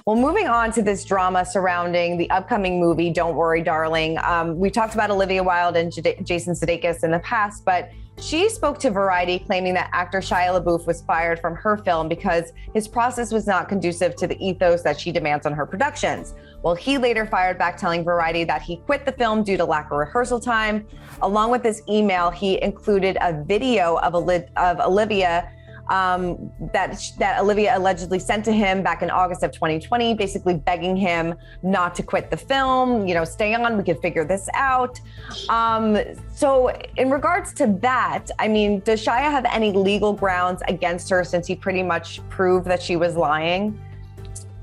Well, moving on to this drama surrounding the upcoming movie, Don't Worry, Darling. We talked about Olivia Wilde and Jason Sudeikis in the past, but she spoke to Variety claiming that actor Shia LaBeouf was fired from her film because his process was not conducive to the ethos that she demands on her productions. Well, he later fired back, telling Variety that he quit the film due to lack of rehearsal time. Along with this email, he included a video of Olivia that Olivia allegedly sent to him back in August of 2020, basically begging him not to quit the film, stay on, we could figure this out. So in regards to that, I mean, does Shia have any legal grounds against her since he pretty much proved that she was lying?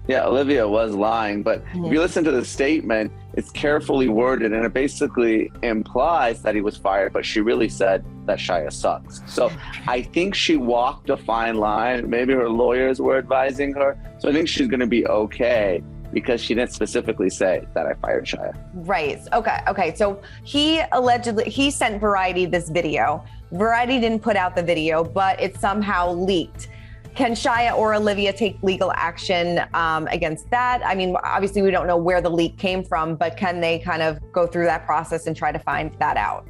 Yeah, Olivia was lying, but if you listen to the statement, it's carefully worded and it basically implies that he was fired, but she really said that Shia sucks. So I think she walked a fine line. Maybe her lawyers were advising her. So I think she's going to be okay because she didn't specifically say that I fired Shia. Right. Okay. So he sent Variety this video. Variety didn't put out the video, but it somehow leaked. Can Shia or Olivia take legal action against that? I mean, obviously we don't know where the leak came from, but can they kind of go through that process and try to find that out?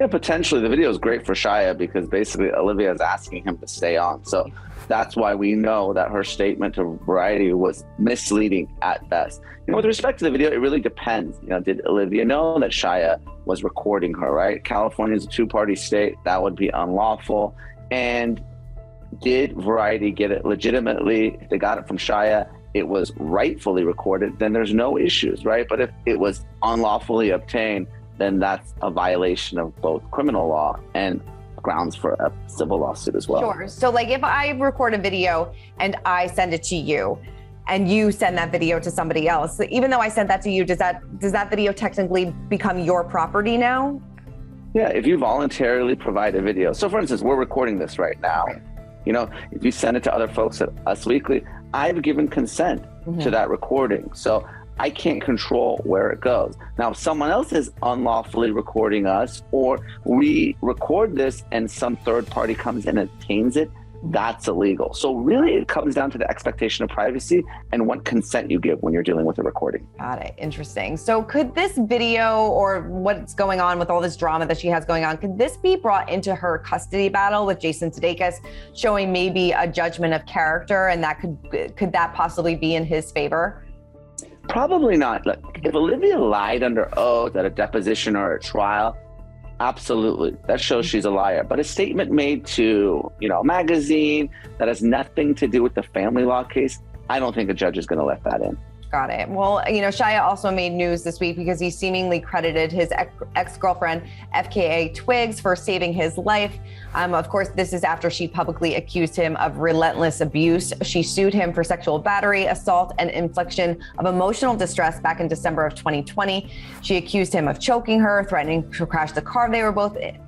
Yeah, potentially. The video is great for Shia because basically Olivia is asking him to stay on. So that's why we know that her statement to Variety was misleading at best. With respect to the video, it really depends. Did Olivia know that Shia was recording her, right? California is a two-party state. That would be unlawful. And did Variety get it legitimately? If they got it from Shia, it was rightfully recorded, then there's no issues, right? But if it was unlawfully obtained, then that's a violation of both criminal law and grounds for a civil lawsuit as well. Sure. So like if I record a video and I send it to you and you send that video to somebody else, even though I sent that to you, does that video technically become your property now? Yeah, if you voluntarily provide a video. So for instance, we're recording this right now. Right. If you send it to other folks at Us Weekly, I've given consent to that recording. So I can't control where it goes. Now, if someone else is unlawfully recording us, or we record this and some third party comes in and obtains it, that's illegal. So really it comes down to the expectation of privacy and what consent you give when you're dealing with a recording. Got it. Interesting. So could this video or what's going on with all this drama that she has going on, could this be brought into her custody battle with Jason Sudeikis, showing maybe a judgment of character, and that could that possibly be in his favor? Probably not. Look, if Olivia lied under oath at a deposition or a trial, absolutely. That shows she's a liar. But a statement made to, a magazine that has nothing to do with the family law case, I don't think a judge is going to let that in. Got it. Well, Shia also made news this week because he seemingly credited his ex-girlfriend, FKA Twigs, for saving his life. Of course, this is after she publicly accused him of relentless abuse. She sued him for sexual battery, assault, and infliction of emotional distress back in December of 2020. She accused him of choking her, threatening to crash the car they were both in,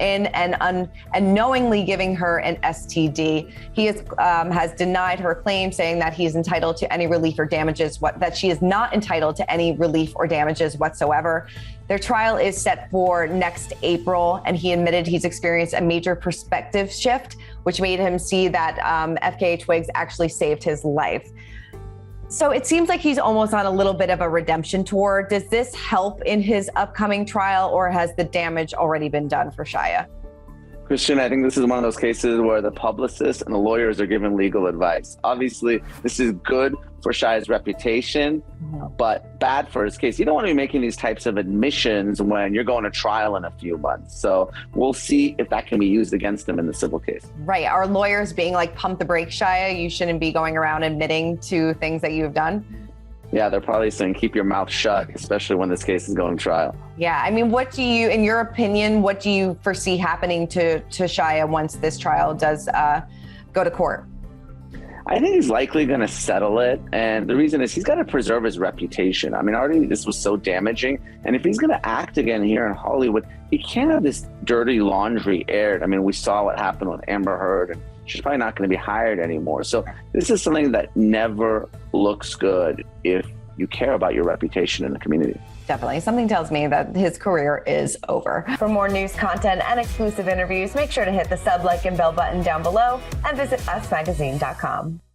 and knowingly giving her an STD. He has denied her claim, saying that he is entitled to any relief or damages, that she is not entitled to any relief or damages whatsoever. Their trial is set for next April, and he admitted he's experienced a major perspective shift, which made him see that FKA Twigs actually saved his life. So it seems like he's almost on a little bit of a redemption tour. Does this help in his upcoming trial, or has the damage already been done for Shia? Christian, I think this is one of those cases where the publicists and the lawyers are given legal advice. Obviously, this is good for Shia's reputation, but bad for his case. You don't want to be making these types of admissions when you're going to trial in a few months. So we'll see if that can be used against him in the civil case. Right. Are lawyers being like, pump the brakes, Shia? You shouldn't be going around admitting to things that you have done? Yeah, they're probably saying keep your mouth shut, especially when this case is going to trial. Yeah, I mean, in your opinion, what do you foresee happening to Shia once this trial does go to court? I think he's likely going to settle it. And the reason is he's got to preserve his reputation. I mean, already this was so damaging. And if he's going to act again here in Hollywood, he can't have this dirty laundry aired. I mean, we saw what happened with Amber Heard, and she's probably not going to be hired anymore. So this is something that never looks good if you care about your reputation in the community. Definitely. Something tells me that his career is over. For more news, content, and exclusive interviews, make sure to hit the sub, like, and bell button down below and visit usmagazine.com.